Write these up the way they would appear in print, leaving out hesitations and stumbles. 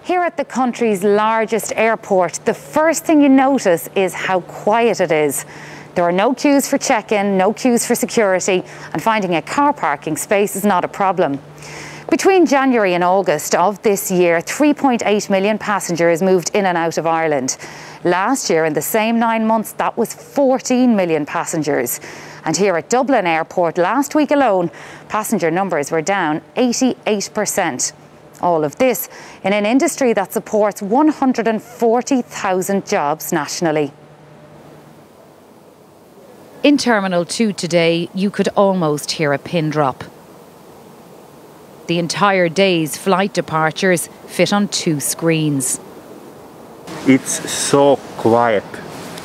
Here at the country's largest airport, the first thing you notice is how quiet it is. There are no queues for check-in, no queues for security, and finding a car parking space is not a problem. Between January and August of this year, 3.8 million passengers moved in and out of Ireland. Last year, in the same 9 months, that was 14 million passengers. And here at Dublin Airport, last week alone, passenger numbers were down 88%. All of this in an industry that supports 140,000 jobs nationally. In Terminal 2 today, you could almost hear a pin drop. The entire day's flight departures fit on 2 screens. It's so quiet.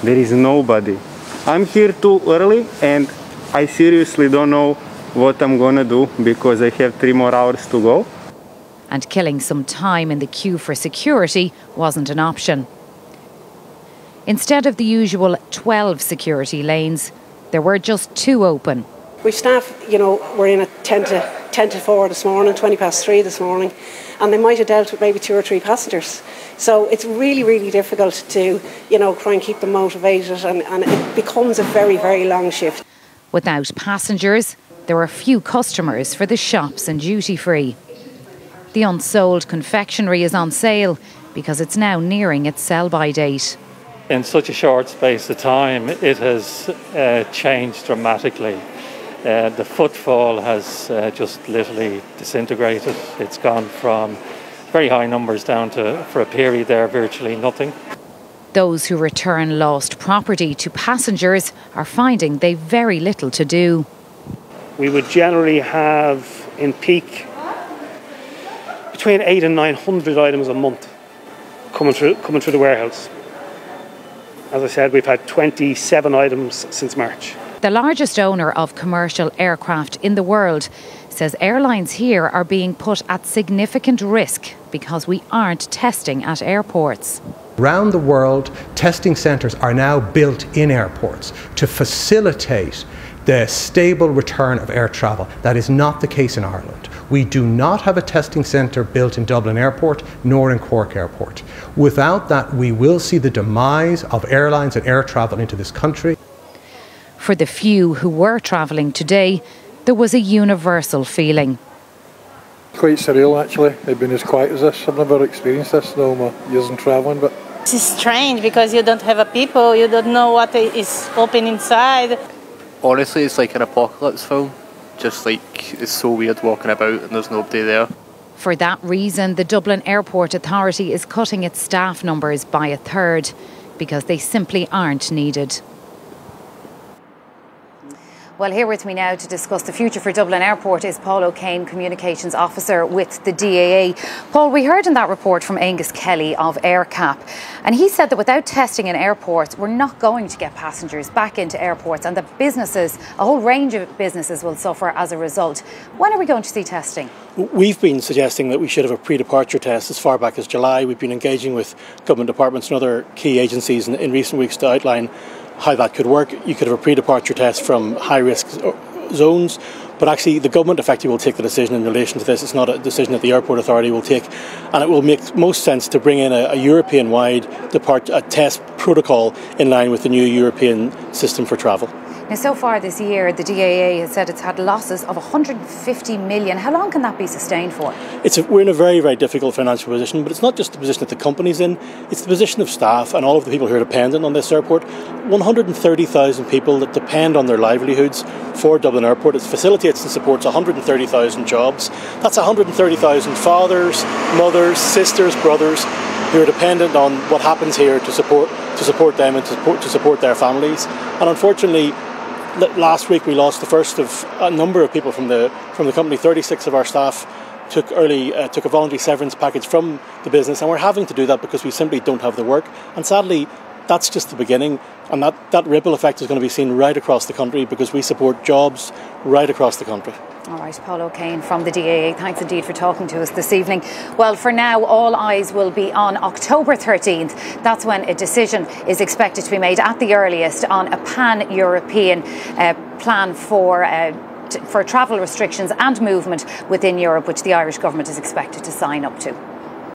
There is nobody. I'm here too early and I seriously don't know what I'm gonna do because I have 3 more hours to go. And killing some time in the queue for security wasn't an option. Instead of the usual 12 security lanes, there were just 2 open. We staff, were in at 10 to 4 this morning, 20 past 3 this morning, and they might have dealt with maybe 2 or 3 passengers. So it's really, really difficult to, try and keep them motivated, and it becomes a very, very long shift. Without passengers, there were few customers for the shops and duty-free. The unsold confectionery is on sale because it's now nearing its sell-by date. In such a short space of time, it has changed dramatically. The footfall has just literally disintegrated. It's gone from very high numbers down to, for a period there, virtually nothing. Those who return lost property to passengers are finding they've very little to do. We would generally have, in peak, between 800 and 900 items a month coming through the warehouse. As I said, we've had 27 items since March. The largest owner of commercial aircraft in the world says airlines here are being put at significant risk because we aren't testing at airports. Around the world, testing centres are now built in airports to facilitate the stable return of air travel. That is not the case in Ireland. We do not have a testing centre built in Dublin Airport nor in Cork Airport. Without that, we will see the demise of airlines and air travel into this country. For the few who were travelling today, there was a universal feeling. Quite surreal, actually. They've been as quiet as this. I've never experienced this in all my years in travelling. But it's strange because you don't have a people, you don't know what is open inside. Honestly, it's like an apocalypse film. Just like, it's so weird walking about and there's nobody there. For that reason, the Dublin Airport Authority is cutting its staff numbers by 1/3 because they simply aren't needed. Well, here with me now to discuss the future for Dublin Airport is Paul O'Kane, Communications Officer with the DAA. Paul, we heard in that report from Angus Kelly of AirCap, and he said that without testing in airports, we're not going to get passengers back into airports, and that businesses, a whole range of businesses, will suffer as a result. When are we going to see testing? We've been suggesting that we should have a pre-departure test as far back as July. We've been engaging with government departments and other key agencies in recent weeks to outline how that could work. You could have a pre-departure test from high-risk zones, but actually the government effectively will take the decision in relation to this. It's not a decision that the Airport Authority will take, and it will make most sense to bring in a European-wide test protocol in line with the new European system for travel. Now, so far this year, the DAA has said it's had losses of 150 million. How long can that be sustained for? We're in a very, very difficult financial position, but it's not just the position that the company's in, it's the position of staff and all of the people who are dependent on this airport. 130,000 people that depend on their livelihoods for Dublin Airport. It facilitates and supports 130,000 jobs. That's 130,000 fathers, mothers, sisters, brothers who are dependent on what happens here to support them and to support their families. And unfortunately, last week we lost the first of a number of people from the company. 36 of our staff took a voluntary severance package from the business, and we're having to do that because we simply don't have the work. And sadly, that's just the beginning, and that ripple effect is going to be seen right across the country because we support jobs right across the country. All right, Paul O'Kane from the DAA, thanks indeed for talking to us this evening. Well, for now, all eyes will be on October 13th. That's when a decision is expected to be made at the earliest on a pan-European plan for travel restrictions and movement within Europe, which the Irish government is expected to sign up to.